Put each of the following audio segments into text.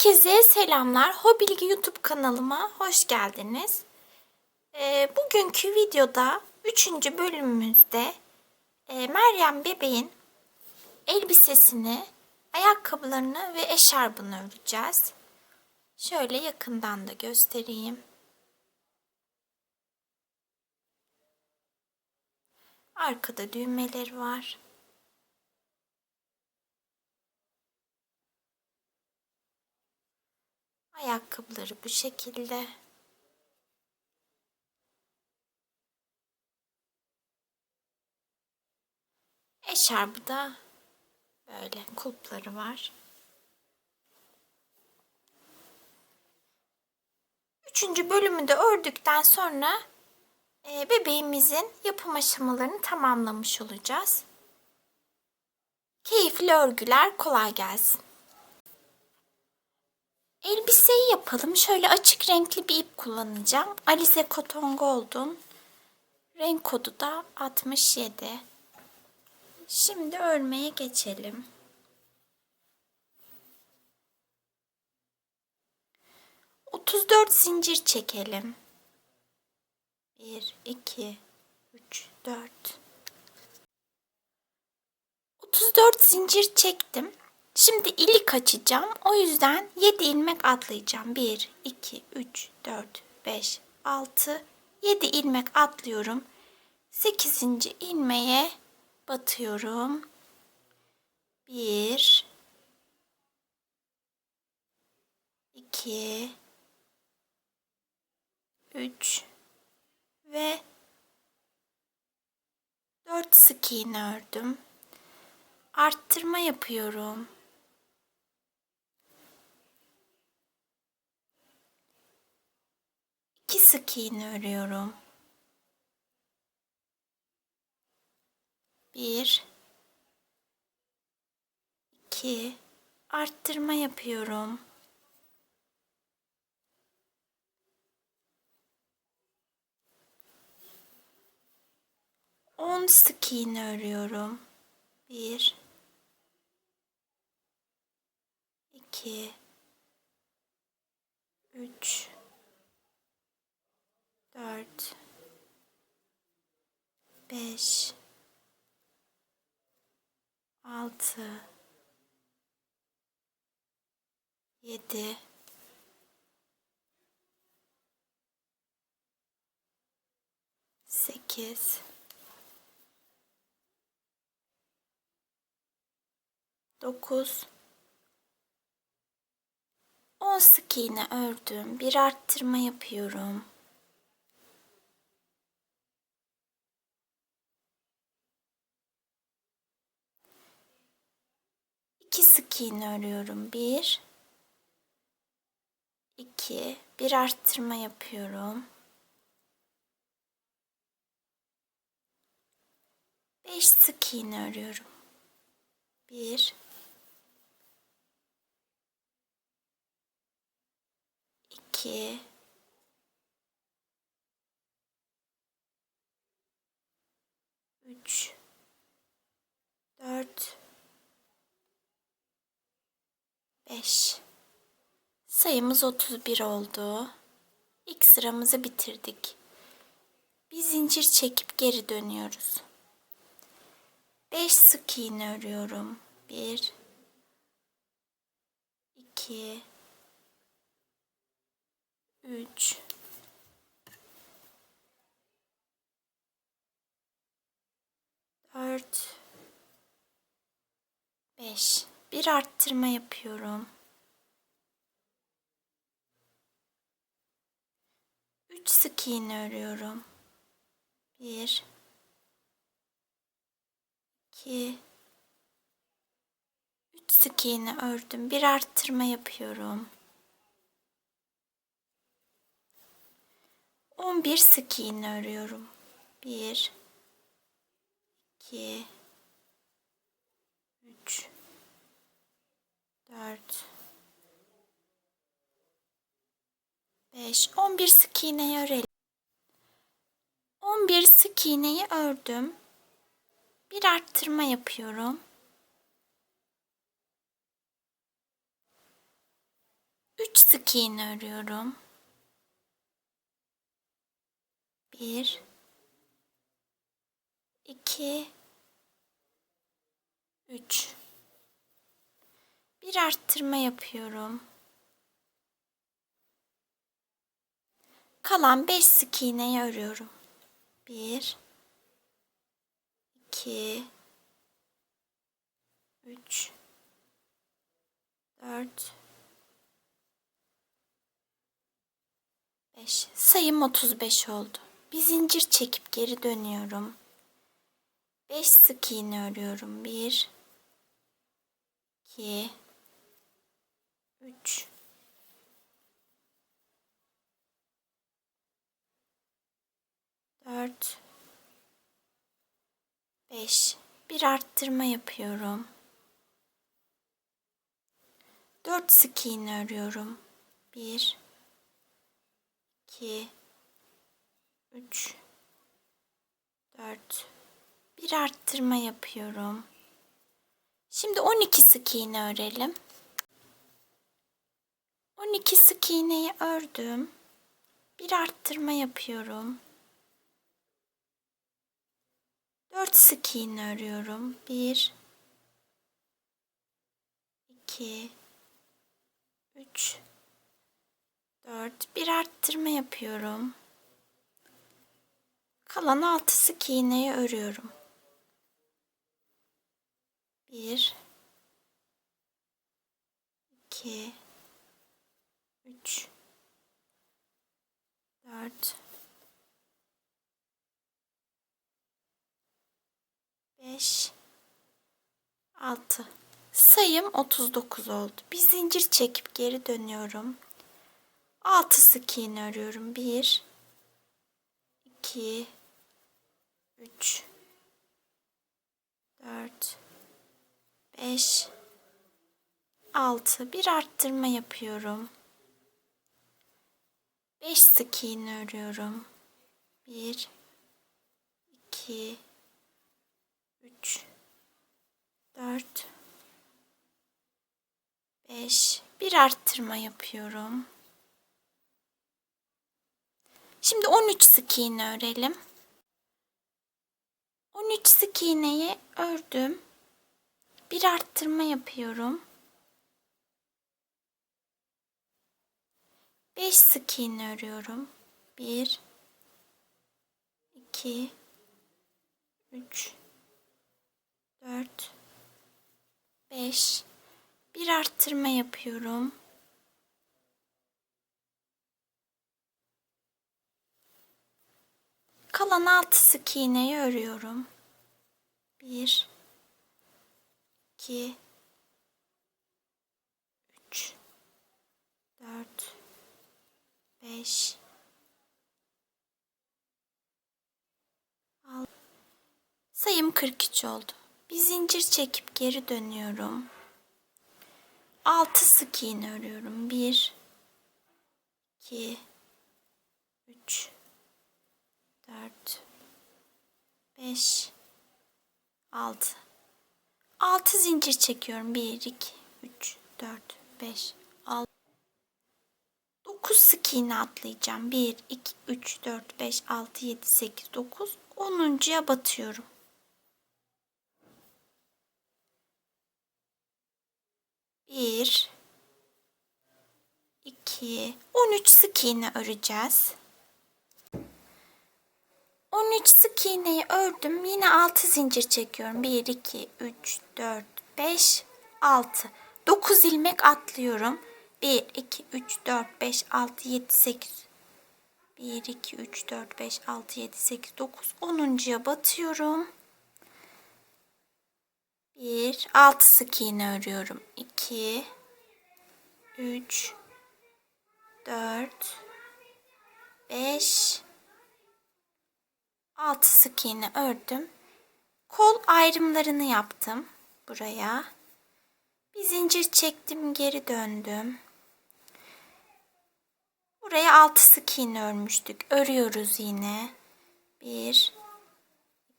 Herkese selamlar. Hobilgi YouTube kanalıma hoş geldiniz. Bugünkü videoda 3. bölümümüzde Meryem bebeğin elbisesini, ayakkabılarını ve eşarbını öreceğiz. Şöyle yakından da göstereyim. Arkada düğmeleri var. Ayakkabıları bu şekilde. Eşarbı da böyle kulpları var. 3. bölümü de ördükten sonra bebeğimizin yapım aşamalarını tamamlamış olacağız. Keyifli örgüler, kolay gelsin. Elbiseyi yapalım. Şöyle açık renkli bir ip kullanacağım. Alize Cotton Gold'un renk kodu da 67. Şimdi örmeye geçelim. ...34 zincir çekelim. 1, 2, 3, 4. 34 zincir çektim. Şimdi ilik açacağım. O yüzden 7 ilmek atlayacağım. 1, 2, 3, 4, 5, 6, 7 ilmek atlıyorum. 8. ilmeğe batıyorum. 1, 2, 3 ve 4 sık iğne ördüm. Arttırma yapıyorum. 2 sık iğne örüyorum. 1, 2, arttırma yapıyorum. 10 sık iğne örüyorum. 1, 2, 3, 4, 5, 6, 7, 8, 9, 10 sık iğne ördüm. Bir arttırma yapıyorum. 2 sık iğne örüyorum. 1, 2, bir arttırma yapıyorum. 5 sık iğne örüyorum. 1, 2, 3, 4, 5. Sayımız 31 oldu. İlk sıramızı bitirdik. Bir zincir çekip geri dönüyoruz. 5 sık iğne örüyorum. 1, 2, 3, 4, 5. Bir arttırma yapıyorum. 3 sık iğne örüyorum. 1, 2, 3 sık iğne ördüm. Bir arttırma yapıyorum. 11 sık iğne örüyorum. 1, 2, 3, 4, 5. 11 sık iğneyi örelim. 11 sık iğneyi ördüm. Bir arttırma yapıyorum. iğne örüyorum. 1 2 3 bir arttırma yapıyorum. Kalan 5 sık iğneyi örüyorum. 1 2 3 4 5. Sayım 35 oldu. Bir zincir çekip geri dönüyorum. 5 sık iğne örüyorum. 1 2 3 4 5. Bir arttırma yapıyorum. 4 sık iğne örüyorum. 1 2 3 4. Bir arttırma yapıyorum. Şimdi 12 sık iğne örelim. 12 sık iğneyi ördüm. Bir arttırma yapıyorum. 4 sık iğne örüyorum. 1 2 3 4. Bir arttırma yapıyorum. Kalan 6 sık iğneyi örüyorum. 1 2 3 4 5 6. Sayım 39 oldu. Bir zincir çekip geri dönüyorum. 6 sık iğne örüyorum. 1 2 3 4 5 6. Bir arttırma yapıyorum. 5 sık iğne örüyorum. 1 2 3 4 5. Bir arttırma yapıyorum. Şimdi 13 sık iğne örelim. 13 sık iğneyi ördüm. Bir arttırma yapıyorum. 5 sık iğne örüyorum. 1 2 3 4 5. Bir arttırma yapıyorum. Kalan 6 sık iğneyi örüyorum. 1 2 3 4 5 6. Sayım 43 oldu. Bir zincir çekip geri dönüyorum. 6 sık iğne örüyorum. 1 2 3 4 5 6. 6 zincir çekiyorum. 1 2 3 4 5 6. 9 sık iğne atlayacağım. 1 2 3 4 5 6 7 8 9. 10'uncuya batıyorum. 1 2 13 sık iğne öreceğiz. 13 sık iğneyi ördüm. Yine 6 zincir çekiyorum. 1 2 3 4 5 6. 9 ilmek atlıyorum. 1 2 3 4 5 6 7 8. 1 2 3 4 5 6 7 8 9. 10'uncuya batıyorum. 1 6 sık iğne örüyorum. 2 3 4 5 6 sık iğne ördüm. Kol ayrımlarını yaptım buraya. Bir zincir çektim, geri döndüm. Buraya 6 sık iğne örmüştük. Örüyoruz yine. 1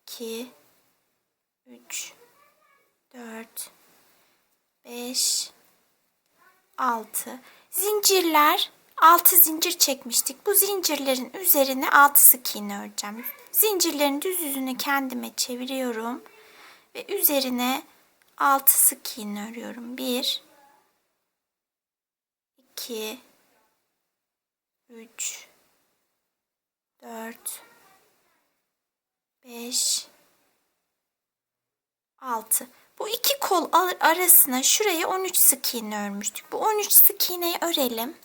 2 3 4 5 6. Zincirler, 6 zincir çekmiştik. Bu zincirlerin üzerine 6 sık iğne öreceğim. Zincirlerin düz yüzünü kendime çeviriyorum ve üzerine 6 sık iğne örüyorum. 1 2 3 4 5 6. Bu iki kol arasına şuraya 13 sık iğne örmüştük. Bu 13 sık iğneyi örelim.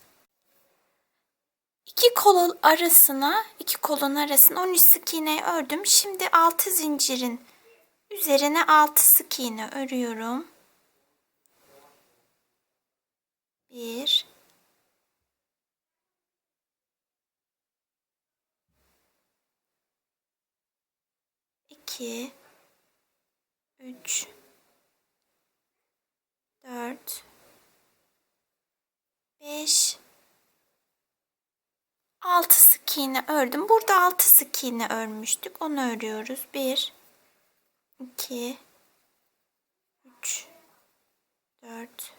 İki kolun arasına 13 sık iğneyi ördüm. Şimdi 6 zincirin üzerine 6 sık iğne örüyorum. 1 2 3 4 5 6 sık iğne ördüm. Burada 6 sık iğne örmüştük. Onu örüyoruz. 1 2 3 4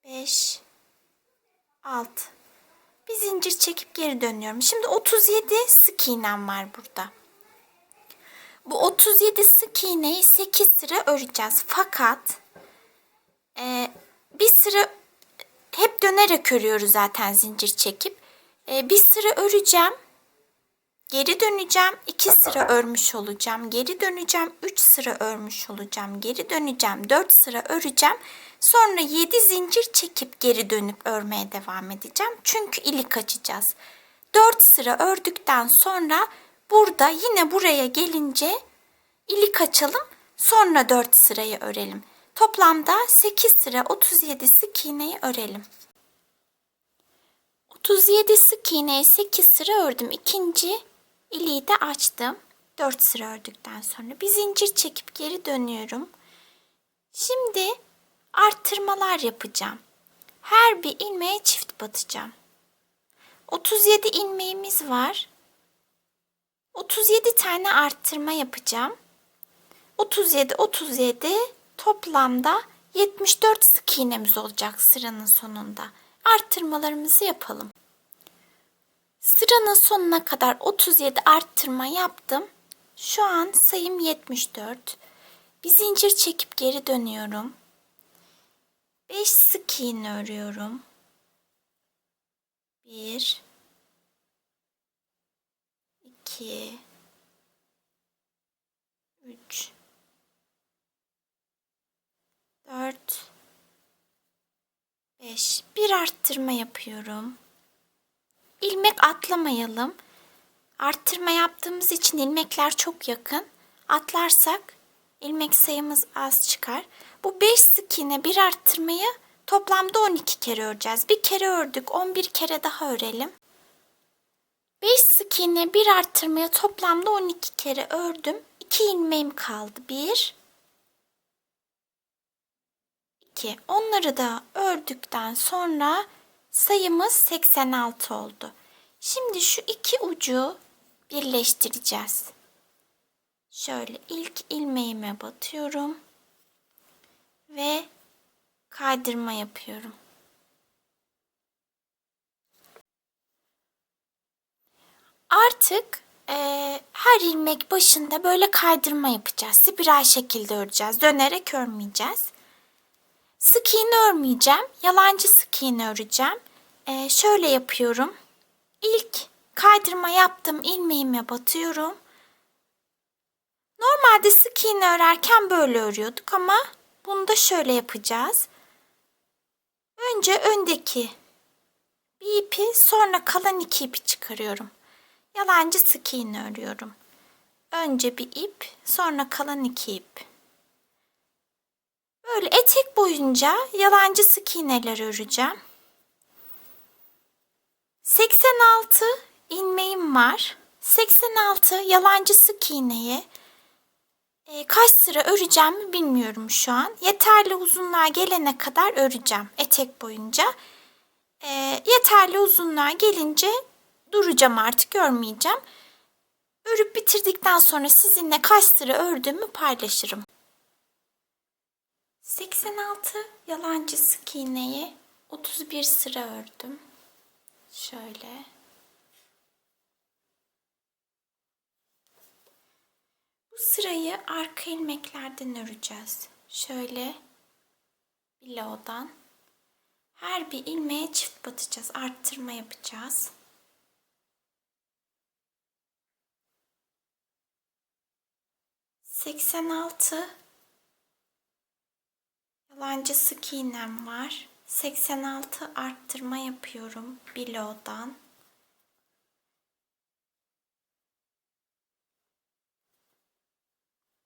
5 6. Bir zincir çekip geri dönüyorum. Şimdi 37 sık iğnem var burada. Bu 37 sık iğneyi 8 sıra öreceğiz. Fakat bir sıra hep dönerek örüyoruz zaten zincir çekip. Bir sıra öreceğim. Geri döneceğim. 2 sıra örmüş olacağım. Geri döneceğim. 3 sıra örmüş olacağım. Geri döneceğim. 4 sıra öreceğim. Sonra 7 zincir çekip geri dönüp örmeye devam edeceğim. Çünkü ilik açacağız. 4 sıra ördükten sonra burada yine buraya gelince ilik açalım. Sonra 4 sırayı örelim. Toplamda 8 sıra 37 sık iğneyi örelim. 37 sık iğneyi 8 sıra ördüm. İkinci iliği de açtım. 4 sıra ördükten sonra bir zincir çekip geri dönüyorum. Şimdi arttırmalar yapacağım. Her bir ilmeğe çift batacağım. 37 ilmeğimiz var. 37 tane arttırma yapacağım. 37 toplamda 74 sık iğnemiz olacak sıranın sonunda. Arttırmalarımızı yapalım. Sıranın sonuna kadar 37 arttırma yaptım. Şu an sayım 74. Bir zincir çekip geri dönüyorum. 5 sık iğne örüyorum. 1 2 3 4 5. Bir arttırma yapıyorum. İlmek atlamayalım. Arttırma yaptığımız için ilmekler çok yakın. Atlarsak ilmek sayımız az çıkar. Bu 5 sık iğne bir arttırmayı toplamda 12 kere öreceğiz. Bir kere ördük, 11 kere daha örelim. 5 sık iğne bir arttırmaya toplamda 12 kere ördüm. 2 ilmeğim kaldı. 1 2. Onları da ördükten sonra sayımız 86 oldu. Şimdi şu iki ucu birleştireceğiz. Şöyle ilk ilmeğime batıyorum ve kaydırma yapıyorum. Artık her ilmek başında böyle kaydırma yapacağız. Spiral şekilde öreceğiz. Dönerek örmeyeceğiz. Sık iğne örmeyeceğim. Yalancı sık iğne öreceğim. Şöyle yapıyorum. İlk kaydırma yaptığım ilmeğime batıyorum. Normalde sık iğne örerken böyle örüyorduk ama bunu da şöyle yapacağız. Önce öndeki bir ipi, sonra kalan 2 ipi çıkarıyorum. Yalancı sık iğne örüyorum. Önce bir ip, sonra kalan 2 ip. Böyle etek boyunca yalancı sık iğneler öreceğim. 86 ilmeğim var. 86 yalancı sık iğneye kaç sıra öreceğimi bilmiyorum şu an. Yeterli uzunluğa gelene kadar öreceğim etek boyunca. Yeterli uzunluğa gelince duracağım, artık örmeyeceğim. Örüp bitirdikten sonra sizinle kaç sıra ördüğümü paylaşırım. 86 yalancı sık iğneye 31 sıra ördüm. Şöyle. Bu sırayı arka ilmeklerden öreceğiz. Şöyle bloğdan. Her bir ilmeğe çift batacağız. Arttırma yapacağız. ...86 yalancı sık iğnem var. 86 arttırma yapıyorum bloğdan.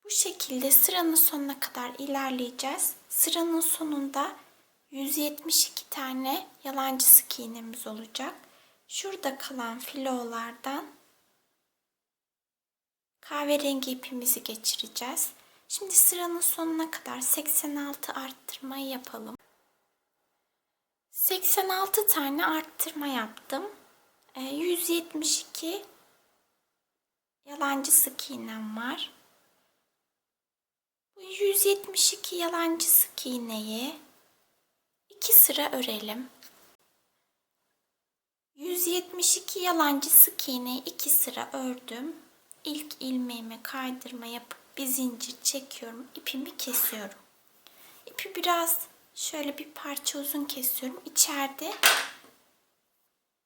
Bu şekilde sıranın sonuna kadar ilerleyeceğiz. Sıranın sonunda 172 tane yalancı sık iğnemiz olacak. Şurada kalan filolardan kahverengi ipimizi geçireceğiz. Şimdi sıranın sonuna kadar 86 arttırmayı yapalım. 86 tane arttırma yaptım. 172 yalancı sık iğnem var. Bu 172 yalancı sık iğneyi 2 sıra örelim. 172 yalancı sık iğneyi 2 sıra ördüm. İlk ilmeğime kaydırma yapıp bir zincir çekiyorum. İpimi kesiyorum. İpi biraz şöyle bir parça uzun kesiyorum. İçeride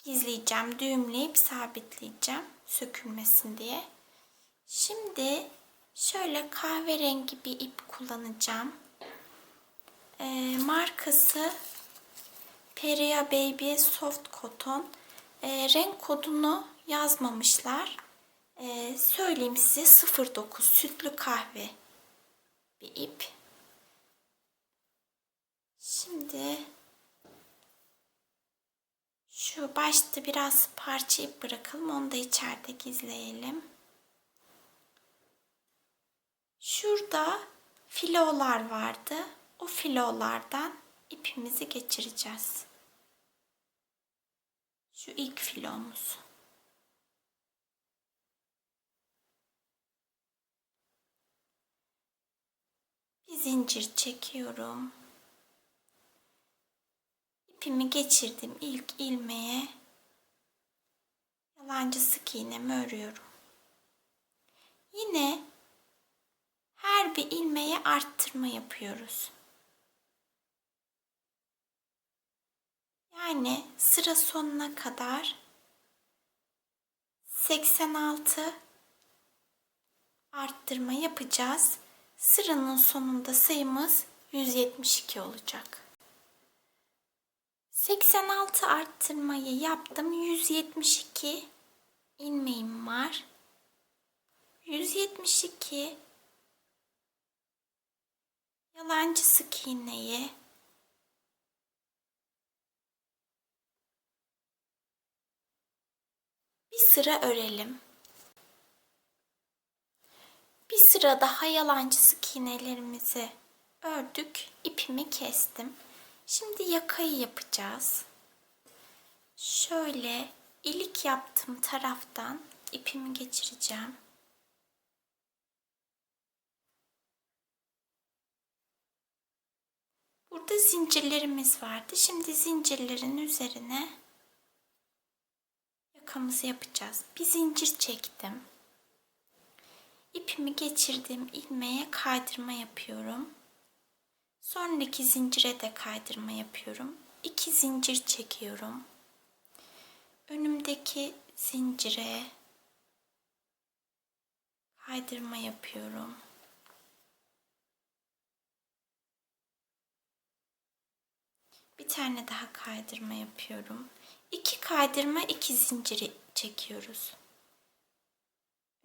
gizleyeceğim. Düğümleyip sabitleyeceğim. Sökülmesin diye. Şimdi şöyle kahverengi bir ip kullanacağım. Markası Peria Baby Soft Cotton. Renk kodunu yazmamışlar. Söyleyeyim size, 09 sütlü kahve bir ip. Şimdi şu başta biraz parça ip bırakalım. Onu da içeride gizleyelim. Şurada filolar vardı. O filolardan ipimizi geçireceğiz. Şu ilk filomuz. Bir zincir çekiyorum. İpimi geçirdim ilk ilmeğe. Yalancı sık iğnemi örüyorum. Yine her bir ilmeğe arttırma yapıyoruz. Yani sıra sonuna kadar 86 arttırma yapacağız. Sıranın sonunda sayımız 172 olacak. 86 arttırmayı yaptım. 172 ilmeğim var. 172 yalancı sık iğneyi bir sıra örelim. Bir sıra daha yalancı sık iğnelerimizi ördük. İpimi kestim. Şimdi yakayı yapacağız. Şöyle ilik yaptığım taraftan ipimi geçireceğim. Burada zincirlerimiz vardı. Şimdi zincirlerin üzerine yakamızı yapacağız. Bir zincir çektim. İpimi geçirdiğim ilmeğe kaydırma yapıyorum. Sonraki zincire de kaydırma yapıyorum. 2 zincir çekiyorum. Önümdeki zincire kaydırma yapıyorum. Bir tane daha kaydırma yapıyorum. 2 kaydırma, 2 zinciri çekiyoruz.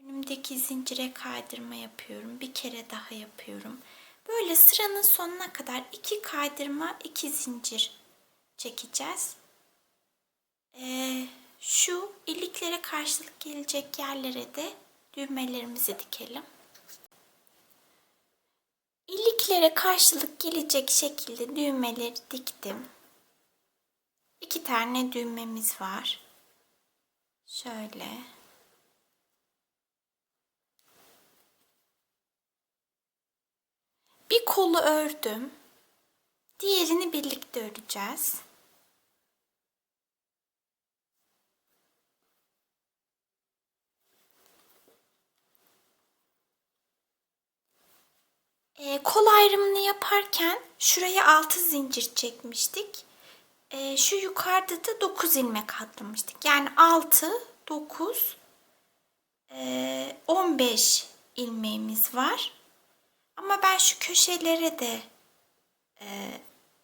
Önümdeki zincire kaydırma yapıyorum. Bir kere daha yapıyorum. Böyle sıranın sonuna kadar 2 kaydırma, 2 zincir çekeceğiz. Şu iliklere karşılık gelecek yerlere de düğmelerimizi dikelim. İliklere karşılık gelecek şekilde düğmeleri diktim. 2 tane düğmemiz var. Şöyle. Bir kolu ördüm. Diğerini birlikte öreceğiz. Kol ayrımını yaparken şuraya 6 zincir çekmiştik. Şu yukarıda da 9 ilmek atlamıştık. Yani 6, 9, 15 ilmeğimiz var. Ama ben şu köşelere de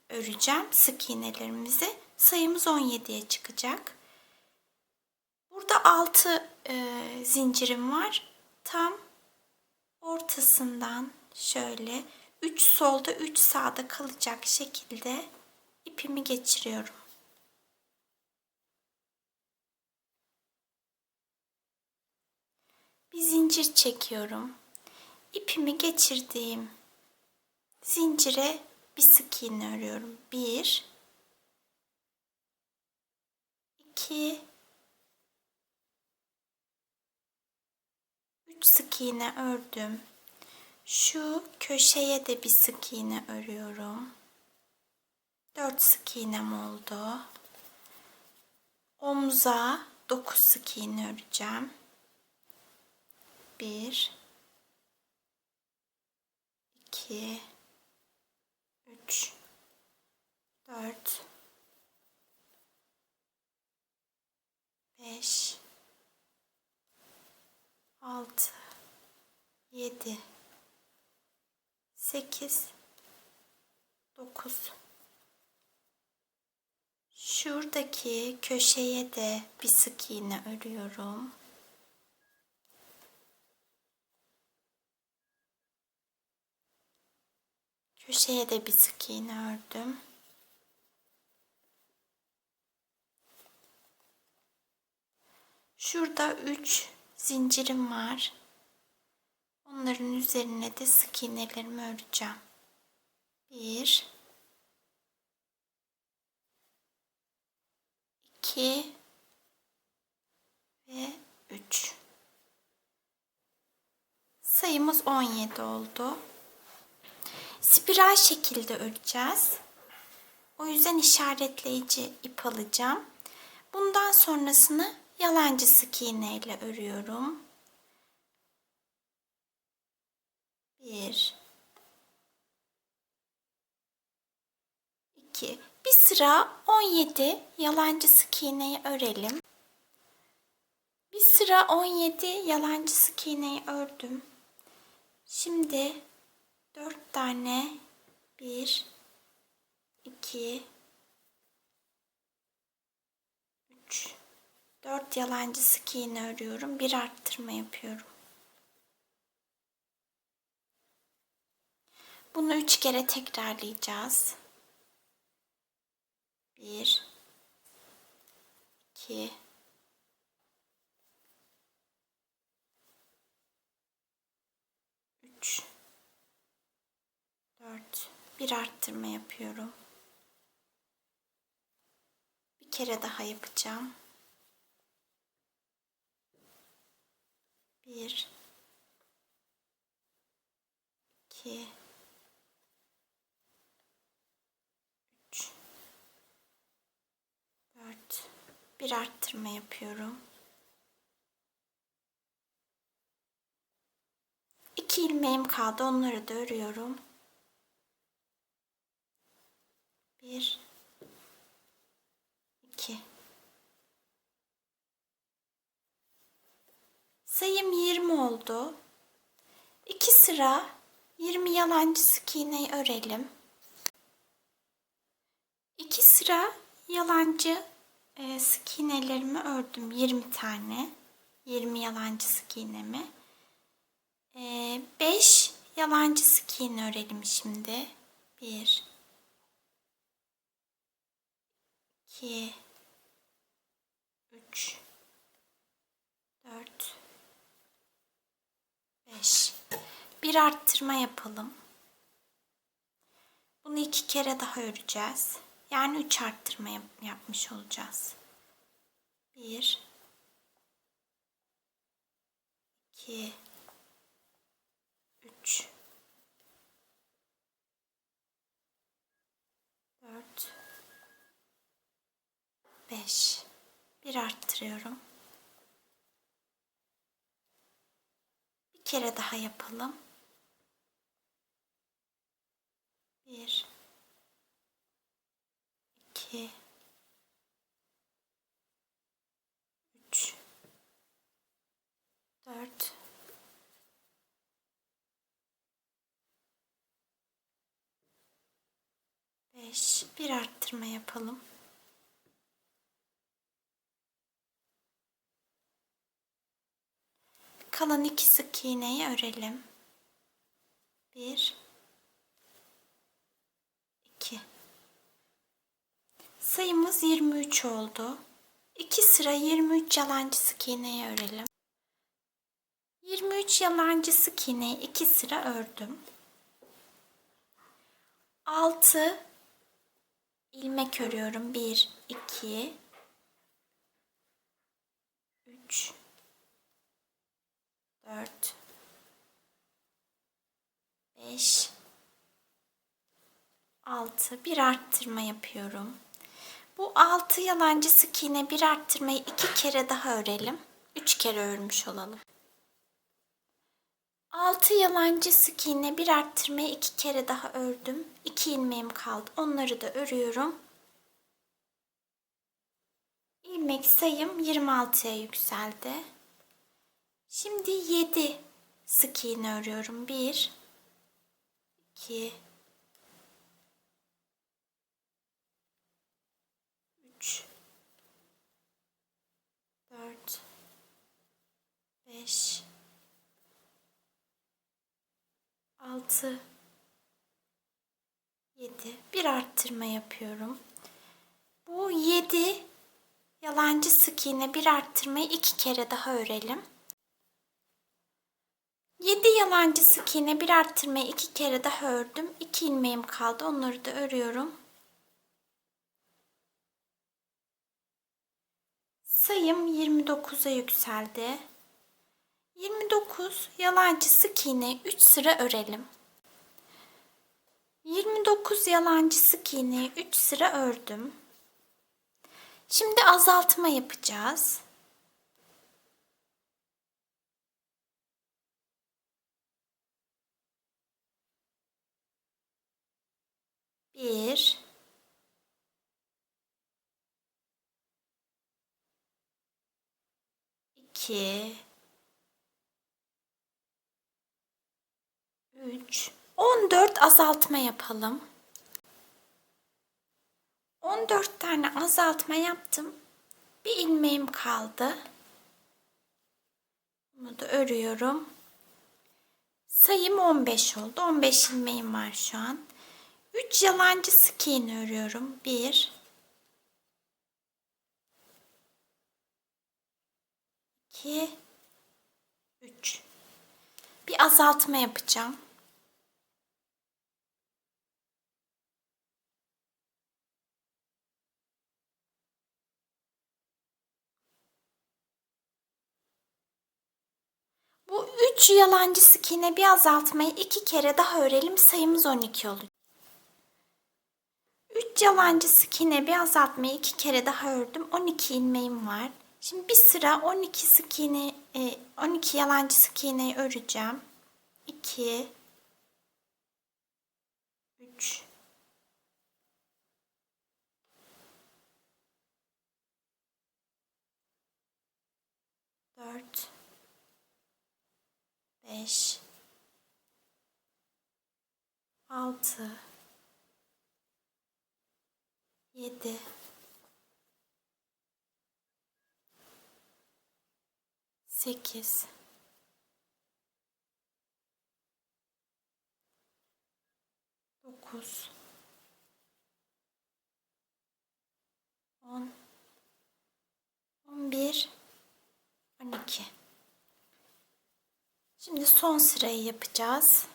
öreceğim sık iğnelerimizi. Sayımız 17'ye çıkacak. Burada 6 zincirim var. Tam ortasından şöyle 3 solda 3 sağda kalacak şekilde ipimi geçiriyorum. Bir zincir çekiyorum. İpimi geçirdiğim zincire bir sık iğne örüyorum. 1 2 3 sık iğne ördüm. Şu köşeye de bir sık iğne örüyorum. 4 sık iğnem oldu. Omuza 9 sık iğne öreceğim. 1 2 3 4 5 6 7 8 9 Şuradaki köşeye de bir sık iğne örüyorum. Köşeye de bir sık iğne ördüm. Şurada 3 zincirim var. Onların üzerine de sık iğnelerimi öreceğim. 1 2 ve 3. Sayımız 17 oldu. Spiral şekilde öreceğiz. O yüzden işaretleyici ip alacağım. Bundan sonrasını yalancı sık iğne ile örüyorum. 1 2 Bir sıra 17 yalancı sık iğneyi örelim. Bir sıra 17 yalancı sık iğneyi ördüm. Şimdi 4 tane 1 2 3 4 yalancı sık iğne örüyorum. Bir arttırma yapıyorum. Bunu 3 kere tekrarlayacağız. 1 2 3 4 Bir arttırma yapıyorum. Bir kere daha yapacağım. 1 2 3 4 Bir arttırma yapıyorum. 2 ilmeğim kaldı. Onları da örüyorum. 1 2 Sayım 20 oldu. 2 sıra 20 yalancı sık iğneyi örelim. 2 sıra yalancı sık iğnelerimi ördüm. 20 tane. 20 yalancı sık iğnemi. 5 yalancı sık iğne örelim şimdi. 1 2 3 4 5 Bir arttırma yapalım. Bunu 2 kere daha öreceğiz. Yani 3 arttırma yapmış olacağız. 1 2 3 4 5 Bir arttırıyorum. Bir kere daha yapalım. 1 2 3 4 5 bir arttırma yapalım. Kalan 2 sık iğneyi örelim. 1 2 sayımız 23 oldu. 2 sıra 23 yalancı sık iğneyi örelim. 23 yalancı sık iğneyi 2 sıra ördüm. 6 ilmek örüyorum. 1 2 3 4 5 6 bir arttırma yapıyorum. Bu 6 yalancı sık iğne bir arttırmayı 2 kere daha örelim. 3 kere örmüş olalım. 6 yalancı sık iğne bir arttırmayı 2 kere daha ördüm. 2 ilmeğim kaldı. Onları da örüyorum. İlmek sayım 26'ya yükseldi. Şimdi 7 sık iğne örüyorum. 1 2 3 4 5 6 7 bir arttırma yapıyorum. Bu 7 yalancı sık iğne bir arttırmayı 2 kere daha örelim. 7 yalancı sık iğne bir arttırmayı 2 kere daha ördüm. 2 ilmeğim kaldı. Onları da örüyorum. Sayım 29'a yükseldi. 29 yalancı sık iğne 3 sıra örelim. 29 yalancı sık iğneyi 3 sıra ördüm. Şimdi azaltma yapacağız. Bir, iki, 3, 14 azaltma yapalım. 14 tane azaltma yaptım. Bir ilmeğim kaldı. Bunu da örüyorum. Sayım 15 oldu. 15 ilmeğim var şu an. 3 yalancı sık iğne örüyorum. 1 2 3 bir azaltma yapacağım. Bu 3 yalancı sık iğne bir azaltmayı 2 kere daha örelim. Sayımız 12 olacak. 3 yalancı sık iğne bir azaltmayı 2 kere daha ördüm. 12 ilmeğim var. Şimdi bir sıra 12 sık iğne 12 yalancı sık iğneyi öreceğim. 2 3 4 5 6 7 8 9 10 11 12. Şimdi son sırayı yapacağız.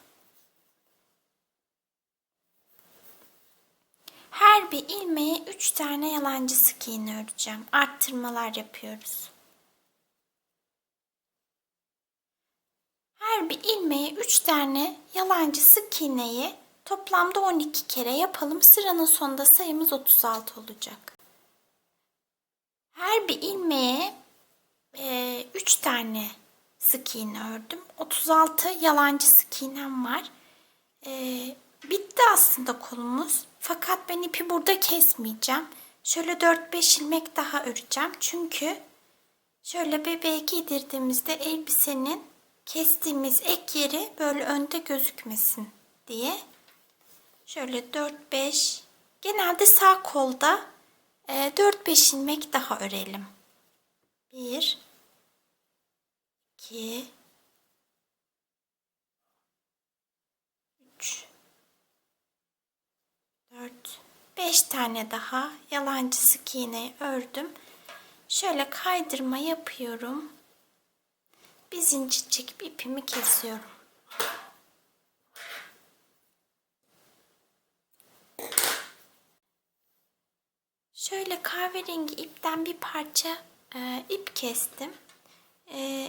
Her bir ilmeğe 3 tane yalancı sık iğne öreceğim. Arttırmalar yapıyoruz. Her bir ilmeğe 3 tane yalancı sık iğneyi toplamda 12 kere yapalım. Sıranın sonunda sayımız 36 olacak. Her bir ilmeğe 3 tane sık iğne ördüm. 36 yalancı sık iğnem var. Bitti aslında kolumuz. Fakat ben ipi burada kesmeyeceğim. Şöyle 4-5 ilmek daha öreceğim. Çünkü şöyle bebeğe giydirdiğimizde elbisenin kestiğimiz ek yeri böyle önde gözükmesin diye. Şöyle 4-5, genelde sağ kolda 4-5 ilmek daha örelim. 1, 2, 3, 4, 5 tane daha yalancı sık iğneyi ördüm. Şöyle kaydırma yapıyorum. Bir zincir çekip ipimi kesiyorum. Şöyle kahverengi ipten bir parça ip kestim.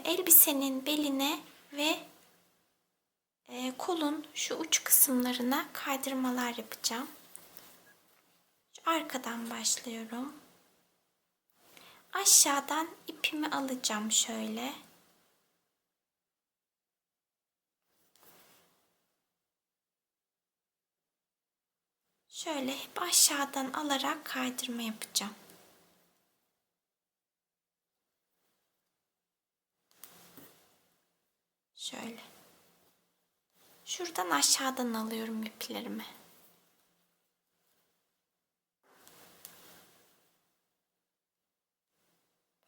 Elbisenin beline ve kolun şu uç kısımlarına kaydırmalar yapacağım. Şu arkadan başlıyorum. Aşağıdan ipimi alacağım şöyle. Şöyle hep aşağıdan alarak kaydırma yapacağım. Şöyle. Şuradan aşağıdan alıyorum iplerimi.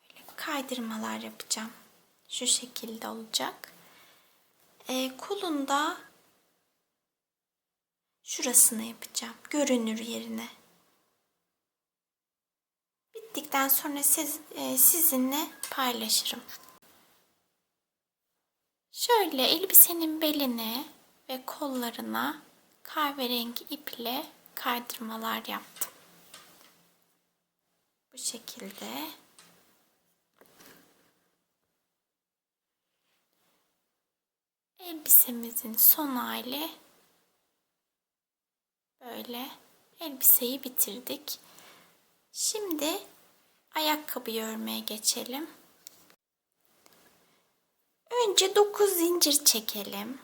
Böyle kaydırmalar yapacağım. Şu şekilde olacak. Kolunda şurasını yapacağım. Görünür yerine. Bittikten sonra sizinle paylaşırım. Şöyle elbisenin beline ve kollarına kahverengi iple kaydırmalar yaptım. Bu şekilde. Elbisemizin son hali böyle. Elbiseyi bitirdik. Şimdi ayakkabıyı örmeye geçelim. Önce 9 zincir çekelim.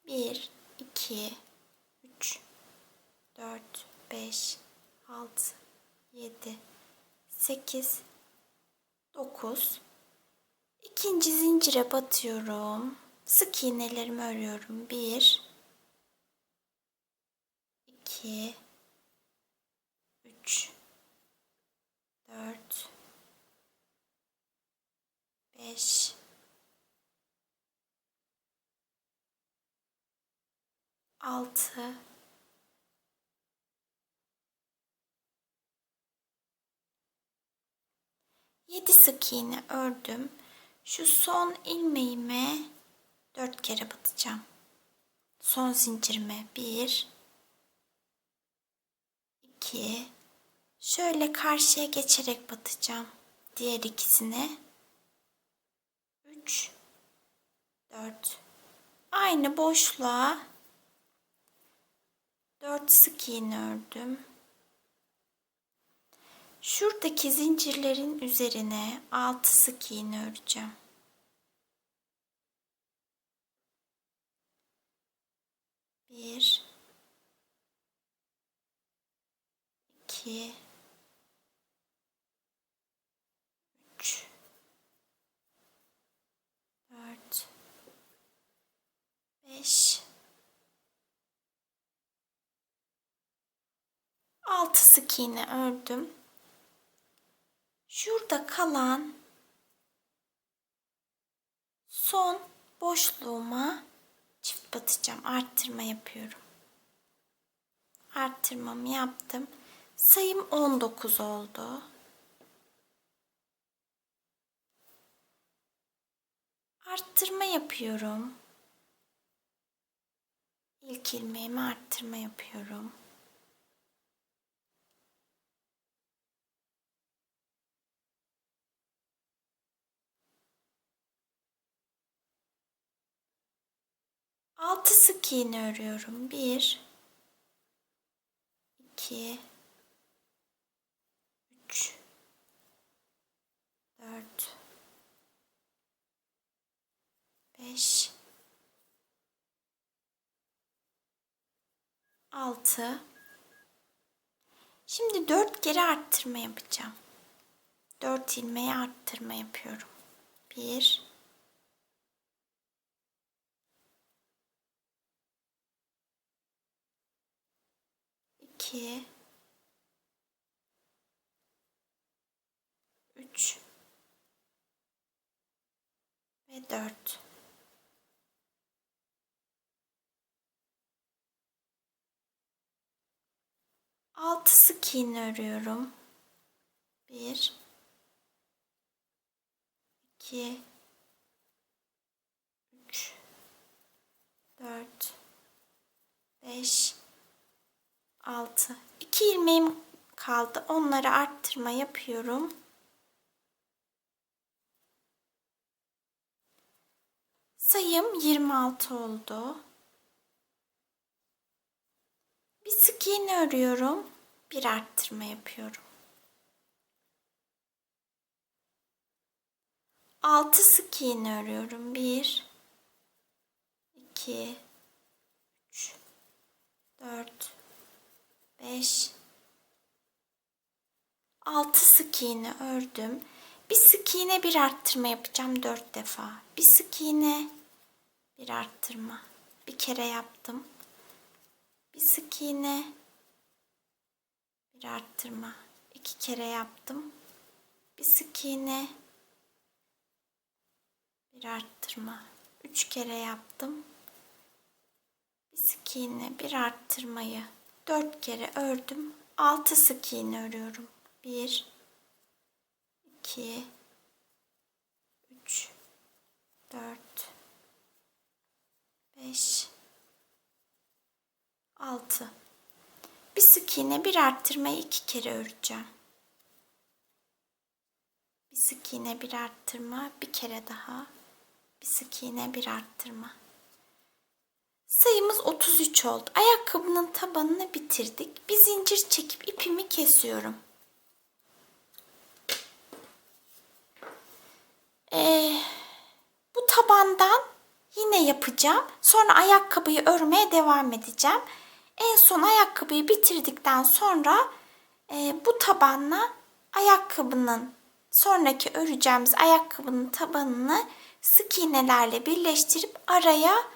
1, 2, 3, 4, 5, 6, 7, 8, 9. İkinci zincire batıyorum. Sık iğnelerimi örüyorum. 1, 2, 3, 4, 5, 6, 7 sık iğne ördüm. Şu son ilmeğime 4 kere batacağım. Son zincirime 1, 2, şöyle karşıya geçerek batacağım. Diğer ikisine 3, 4. Aynı boşluğa 4 sık iğne ördüm. Şuradaki zincirlerin üzerine 6 sık iğne öreceğim. 1, 2, 3, 4, 5, 6 sık iğne ördüm. Şurada kalan son boşluğuma çift batacağım. Arttırma yapıyorum. Arttırmamı yaptım. Sayım 19 oldu. Arttırma yapıyorum. İlk ilmeğime arttırma yapıyorum. Altı sık iğne örüyorum. 1, 2, 3, 4, 5, 6. Şimdi 4 kere arttırma yapacağım. 4 ilmeği arttırma yapıyorum. 1, 2, 3 ve 4. 6 sık iğne örüyorum. 1, 2, 3, 4, 5, 6. 2 ilmeğim kaldı. Onları arttırma yapıyorum. Sayım 26 oldu. Bir sık iğne örüyorum. Bir arttırma yapıyorum. 6 sık iğne örüyorum. 1, 2, 3, 4, 5, 6 sık iğne ördüm. Bir sık iğne bir arttırma yapacağım 4 defa. Bir sık iğne, bir arttırma. Bir kere yaptım. Bir sık iğne, bir arttırma. 2 kere yaptım. Bir sık iğne, bir arttırma. 3 kere yaptım. Bir sık iğne, bir arttırmayı 4 kere ördüm. 6 sık iğne örüyorum. 1, 2, 3, 4, 5, 6. Bir sık iğne, bir arttırmayı 2 kere öreceğim. Bir sık iğne, bir arttırma, bir kere daha. Bir sık iğne, bir arttırma. Sayımız 33 oldu. Ayakkabının tabanını bitirdik. Bir zincir çekip ipimi kesiyorum. Bu tabandan yine yapacağım. Sonra ayakkabıyı örmeye devam edeceğim. En son ayakkabıyı bitirdikten sonra bu tabanla ayakkabının sonraki öreceğimiz ayakkabının tabanını sık iğnelerle birleştirip araya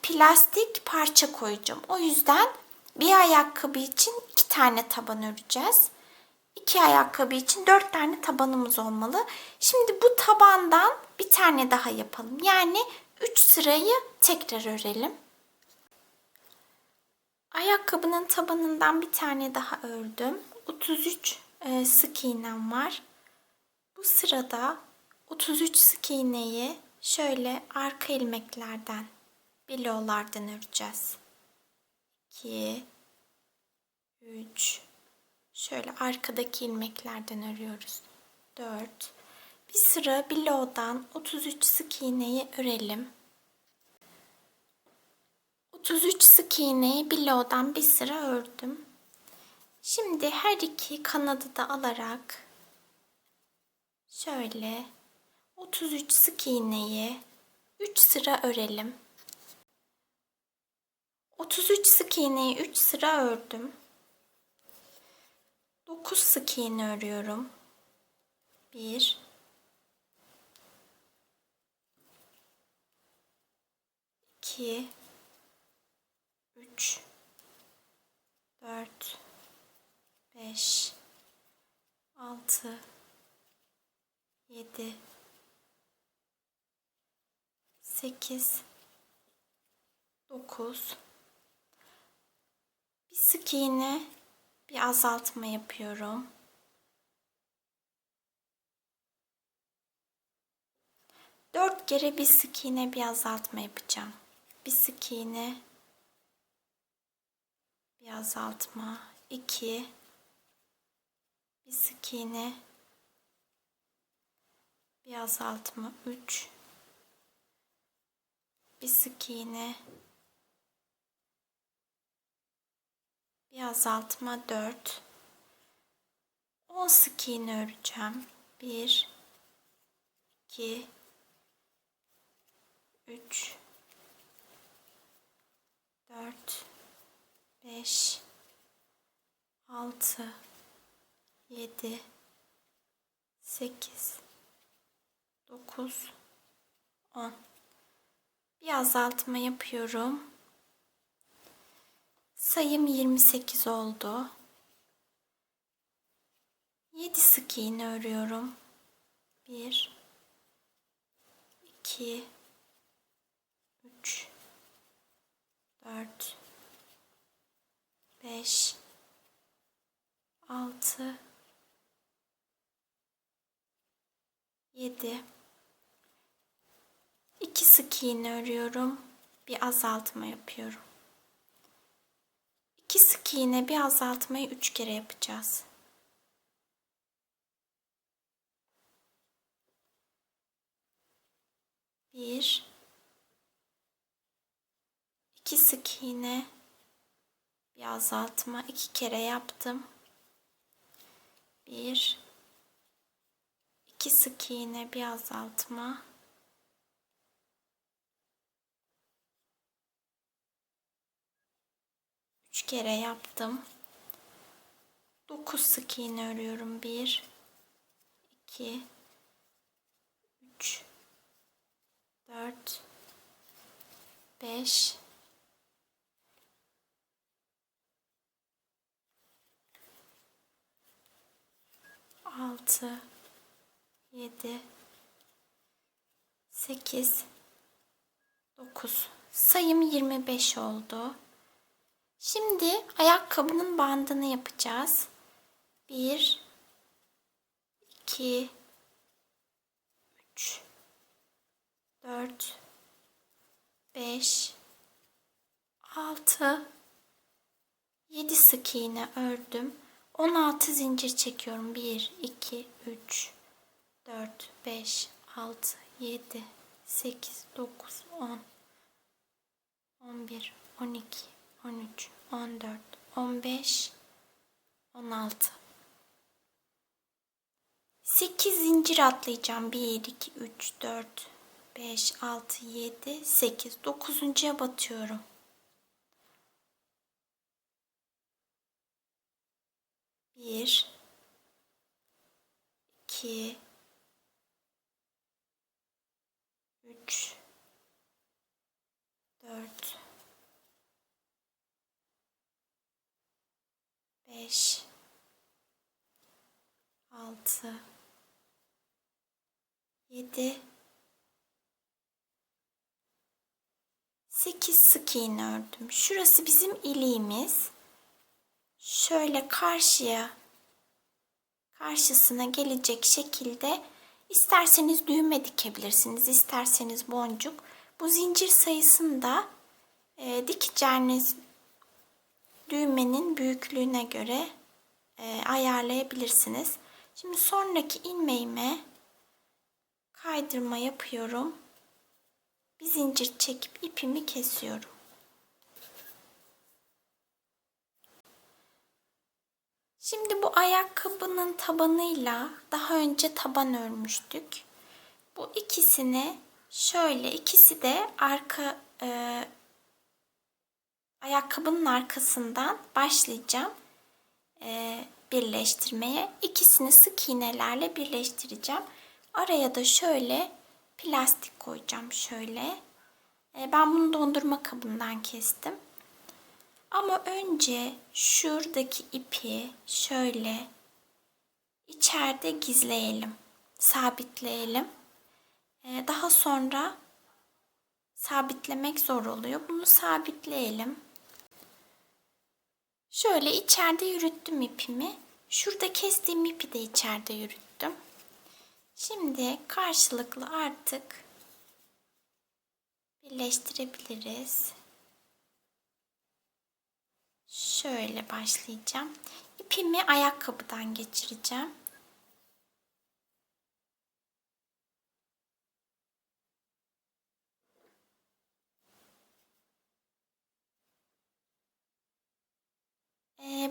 plastik parça koyacağım. O yüzden bir ayakkabı için 2 tane taban öreceğiz. 2 ayakkabı için 4 tane tabanımız olmalı. Şimdi bu tabandan bir tane daha yapalım. Yani 3 sırayı tekrar örelim. Ayakkabının tabanından bir tane daha ördüm. 33 sık iğnem var. Bu sırada 33 sık iğneyi şöyle arka ilmeklerden, bilolardan öreceğiz. 2, 3, şöyle arkadaki ilmeklerden örüyoruz. 4. Bir sıra bilodan 33 sık iğneyi örelim. 33 sık iğneyi bilodan bir sıra ördüm. Şimdi her iki kanadı da alarak şöyle 33 sık iğneyi 3 sıra örelim. 33 sık iğneyi 3 sıra ördüm. 9 sık iğne örüyorum. 1, 2, 3, 4, 5, 6, 7, 8, 9. Bir sık iğne, bir azaltma yapıyorum. 4 kere bir sık iğne, bir azaltma yapacağım. Bir sık iğne, bir azaltma. 2, bir sık iğne, bir azaltma. 3, bir sık iğne, bir azaltma. 4, 10 sık iğne öreceğim. 1, 2, 3, 4, 5, 6, 7, 8, 9, 10. Bir azaltma yapıyorum. Sayım 28 oldu. 7 sık iğne örüyorum. 1, 2, 3, 4, 5, 6, 7. 2 sık iğne örüyorum. Bir azaltma yapıyorum. 2 sık iğne bir azaltmayı 3 kere yapacağız. 1, 2 sık iğne bir azaltma 2 kere yaptım. 1, 2 sık iğne bir azaltma. 3 kere yaptım. 9 sık iğne örüyorum. 1, 2, 3, 4, 5, 6, 7, 8, 9. Sayım 25 oldu. Şimdi ayakkabının bandını yapacağız. 1, 2, 3, 4, 5, 6, 7 sık iğne ördüm. 16 zincir çekiyorum. 1, 2, 3, 4, 5, 6, 7, 8, 9, 10, 11, 12, 13, 14, 15, 16. 8 zincir atlayacağım. 1, 2, 3, 4, 5, 6, 7, 8. 9'uncuya batıyorum. 1, 2, 3, 4, 5, 6, 7, 8 sık iğne ördüm. Şurası bizim iliğimiz. Şöyle karşısına gelecek şekilde isterseniz düğme dikebilirsiniz, isterseniz boncuk. Bu zincir sayısını da dikeceğiniz düğmenin büyüklüğüne göre ayarlayabilirsiniz. Şimdi sonraki ilmeğime kaydırma yapıyorum. Bir zincir çekip ipimi kesiyorum. Şimdi bu ayakkabının tabanıyla daha önce taban örmüştük. Bu ikisini şöyle, ikisi de ayakkabının arkasından başlayacağım birleştirmeye. İkisini sık iğnelerle birleştireceğim. Araya da şöyle plastik koyacağım şöyle. Ben bunu dondurma kabından kestim. Ama önce şuradaki ipi şöyle içeride gizleyelim, sabitleyelim. Daha sonra sabitlemek zor oluyor. Bunu sabitleyelim. Şöyle içeride yürüttüm ipimi. Şurada kestiğim ipi de içeride yürüttüm. Şimdi karşılıklı artık birleştirebiliriz. Şöyle başlayacağım. İpimi ayakkabıdan geçireceğim.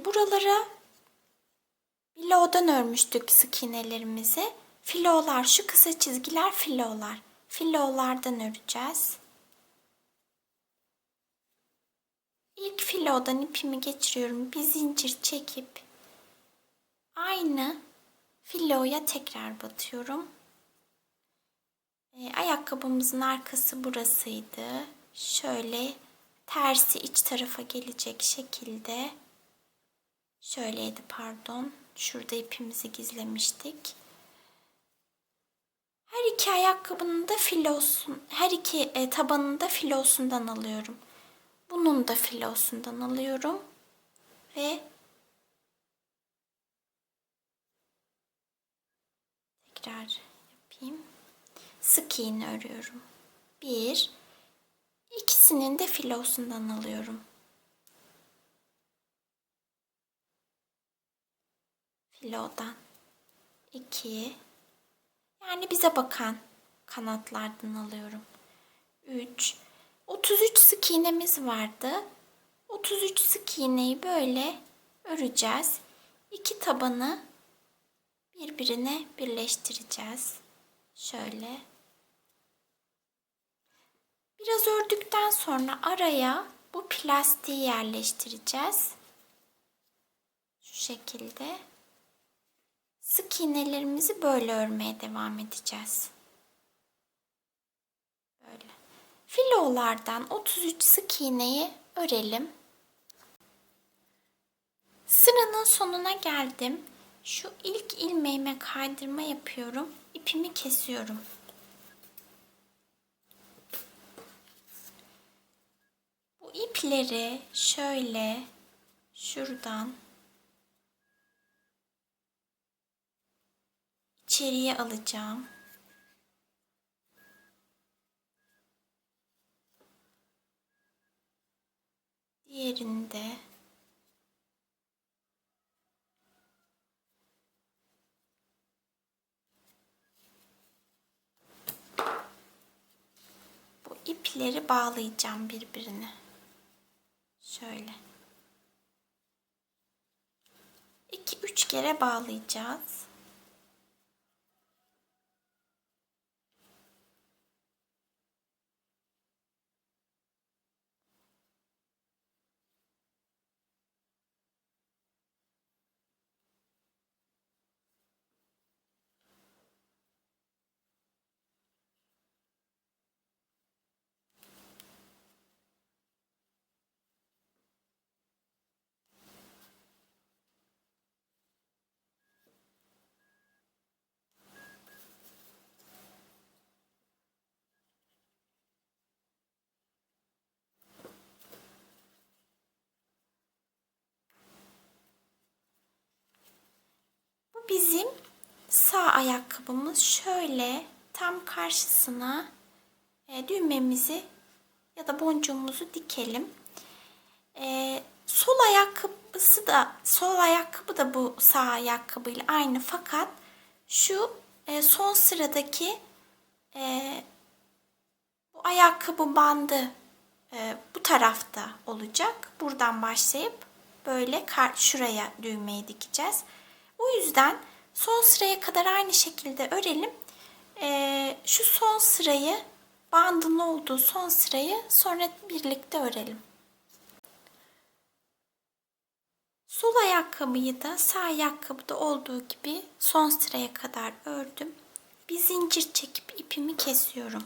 Buralara filodan örmüştük sık iğnelerimizi. Filolar, şu kısa çizgiler filolar. Filolardan öreceğiz. İlk filodan ipimi geçiriyorum. Bir zincir çekip aynı filoya tekrar batıyorum. Ayakkabımızın arkası burasıydı. Şöyle tersi iç tarafa gelecek şekilde. Şöyleydi pardon. Şurada ipimizi gizlemiştik. Her iki ayakkabının da filosun, her iki tabanını da filosundan alıyorum. Bunun da filosundan alıyorum ve tekrar yapayım. Sık iğne örüyorum. İkisinin de filosundan alıyorum. Filodan 2, yani bize bakan kanatlardan alıyorum. 33 sık iğnemiz vardı. 33 sık iğneyi böyle öreceğiz. İki tabanı birbirine birleştireceğiz. Şöyle. Biraz ördükten sonra araya bu plastiği yerleştireceğiz. Şu şekilde. Sık iğnelerimizi böyle örmeye devam edeceğiz. Böyle. Filolardan 33 sık iğneyi örelim. Sıranın sonuna geldim. Şu ilk ilmeğime kaydırma yapıyorum. İpimi kesiyorum. Bu ipleri şöyle şuradan içeriye alacağım. Diğerini de bu ipleri bağlayacağım birbirine. Şöyle. 2-3 kere bağlayacağız. Bu bizim sağ ayakkabımız. Şöyle tam karşısına düğmemizi ya da boncuğumuzu dikelim. Sol ayakkabı da bu sağ ayakkabıyla aynı, fakat şu son sıradaki bu ayakkabı bandı bu tarafta olacak. Buradan başlayıp böyle şuraya düğmeyi dikeceğiz. O yüzden son sıraya kadar aynı şekilde örelim. Şu son sırayı, bandın olduğu son sırayı sonra birlikte örelim. Sol ayakkabıyı da sağ ayakkabıda olduğu gibi son sıraya kadar ördüm. Bir zincir çekip ipimi kesiyorum.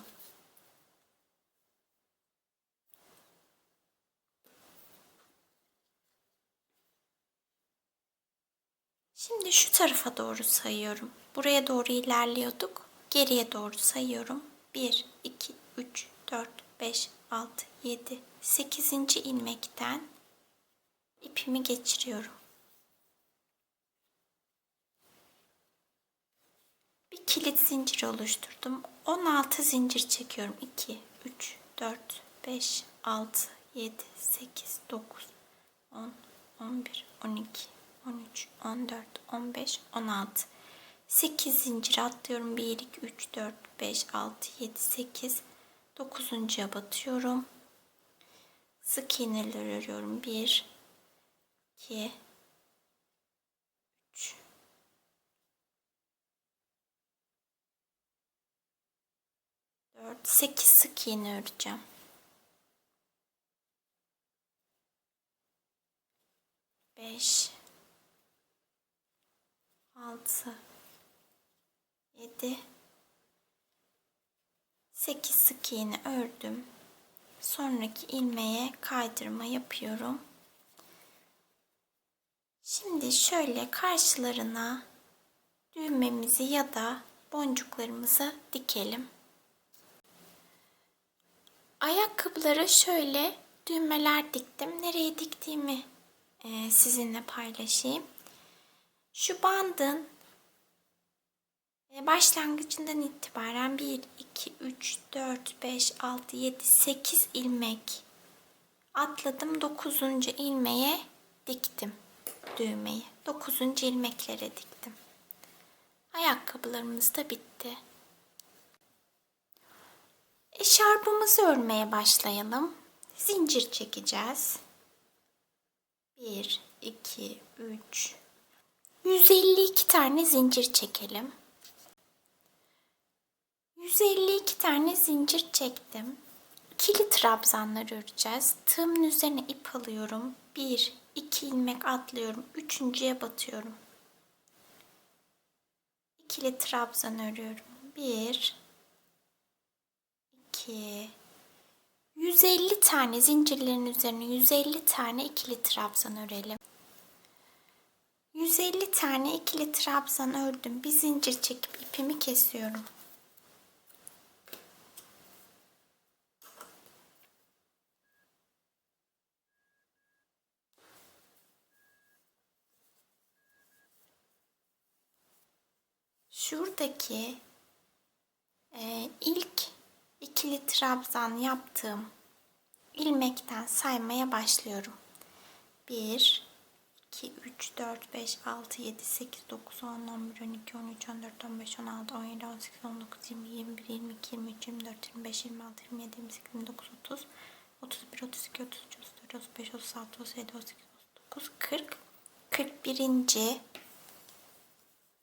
Şimdi şu tarafa doğru sayıyorum. Buraya doğru ilerliyorduk. Geriye doğru sayıyorum. 1, 2, 3, 4, 5, 6, 7, 8. ilmekten ipimi geçiriyorum. Bir kilit zincir oluşturdum. 16 zincir çekiyorum. 2, 3, 4, 5, 6, 7, 8, 9, 10, 11, 12, 13, 14, 15, 16. 8 zincir atlıyorum. 1, 2, 3, 4, 5, 6, 7, 8. 9'uncuya batıyorum. Sık iğneler örüyorum. 1, 2, 3, 4, 8 sık iğne öreceğim. 5, 6, 7, 8 sık iğne ördüm. Sonraki ilmeğe kaydırma yapıyorum. Şimdi şöyle karşılarına düğmemizi ya da boncuklarımızı dikelim. Ayakkabılara şöyle düğmeler diktim. Nereye diktiğimi sizinle paylaşayım. Şu bandın başlangıcından itibaren 1, 2, 3, 4, 5, 6, 7, 8 ilmek atladım. 9. ilmeğe diktim düğmeyi. 9. ilmeklere diktim. Ayakkabılarımız da bitti. Eşarbımızı örmeye başlayalım. Zincir çekeceğiz. 1, 2, 3. 152 tane zincir çekelim. 152 tane zincir çektim. İkili trabzanlar öreceğiz. Tığımın üzerine ip alıyorum. 1, 2 ilmek atlıyorum. Üçüncüye batıyorum. İkili trabzan örüyorum. 1, 2, 150 tane zincirlerin üzerine 150 tane ikili trabzan örelim. 150 tane ikili trabzan ördüm. Bir zincir çekip ipimi kesiyorum. Şuradaki ilk ikili trabzan yaptığım ilmekten saymaya başlıyorum. 1, 2, 3, 4, 5, 6, 7, 8, 9, 10, 11, 12, 13, 14, 15, 16, 17, 18, 19, 20, 21, 22, 23, 24, 25, 26, 27, 28, 29, 30, 31, 32, 33, 34, 35, 36, 37, 38, 39, 40, 41.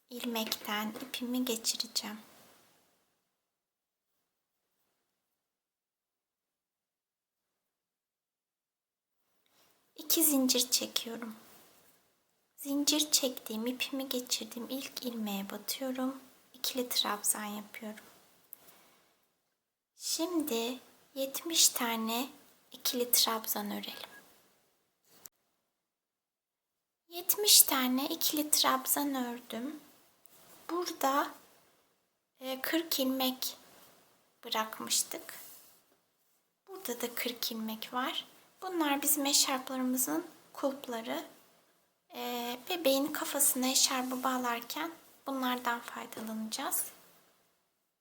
ilmekten ipimi geçireceğim. İki zincir çekiyorum. Zincir çektiğim, ipimi geçirdiğim ilk ilmeğe batıyorum. İkili trabzan yapıyorum. Şimdi 70 tane ikili trabzan örelim. 70 tane ikili trabzan ördüm. Burada 40 ilmek bırakmıştık. Burada da 40 ilmek var. Bunlar bizim eşarplarımızın kulpları. Bebeğin kafasına eşarbı bağlarken bunlardan faydalanacağız.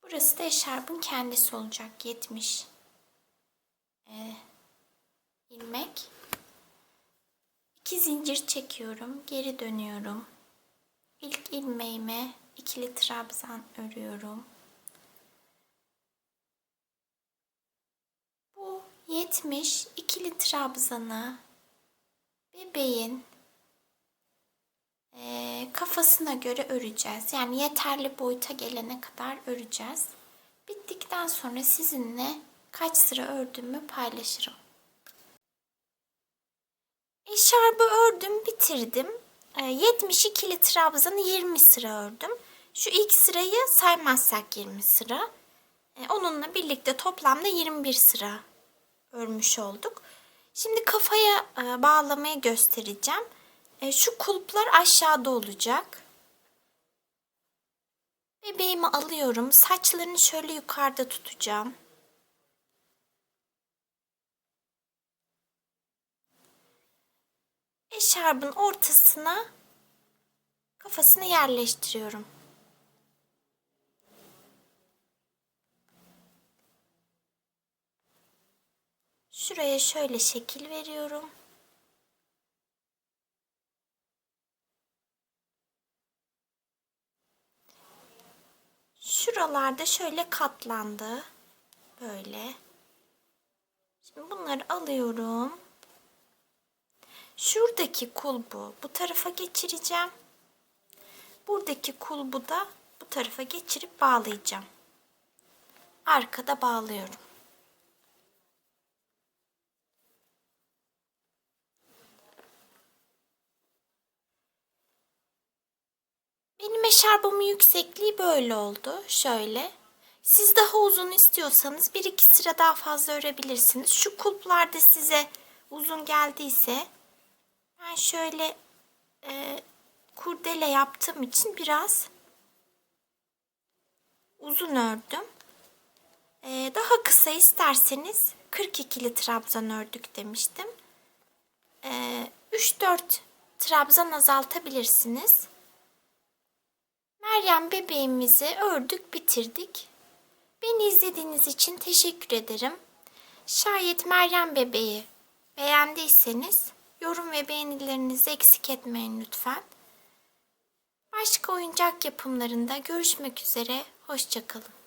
Burası da eşarbın kendisi olacak. 70 ilmek. 2 zincir çekiyorum. Geri dönüyorum. İlk ilmeğime ikili trabzan örüyorum. Bu 70 ikili trabzanı bebeğin kafasına göre öreceğiz. Yani yeterli boyuta gelene kadar öreceğiz. Bittikten sonra sizinle kaç sıra ördüğümü paylaşırım. Eşarbı ördüm, bitirdim. 72'li trabzanı 20 sıra ördüm. Şu ilk sırayı saymazsak 20 sıra. Onunla birlikte toplamda 21 sıra örmüş olduk. Şimdi kafaya bağlamayı göstereceğim. Şu kulplar aşağıda olacak. Bebeğimi alıyorum. Saçlarını şöyle yukarıda tutacağım. Eşarbın ortasına kafasını yerleştiriyorum. Şuraya şöyle şekil veriyorum. Şuralarda şöyle katlandı. Böyle. Şimdi bunları alıyorum. Şuradaki kulbu bu tarafa geçireceğim. Buradaki kulbu da bu tarafa geçirip bağlayacağım. Arkada bağlıyorum. eşarbımın yüksekliği böyle oldu. Şöyle. Siz daha uzun istiyorsanız 1-2 sıra daha fazla örebilirsiniz. Şu kulplar da size uzun geldiyse ben şöyle kurdele yaptığım için biraz uzun ördüm. Daha kısa isterseniz 42'li trabzan ördük demiştim. 3-4 trabzan azaltabilirsiniz. Meryem bebeğimizi ördük, bitirdik. Beni izlediğiniz için teşekkür ederim. Şayet Meryem bebeği beğendiyseniz yorum ve beğenilerinizi eksik etmeyin lütfen. Başka oyuncak yapımlarında görüşmek üzere. Hoşça kalın.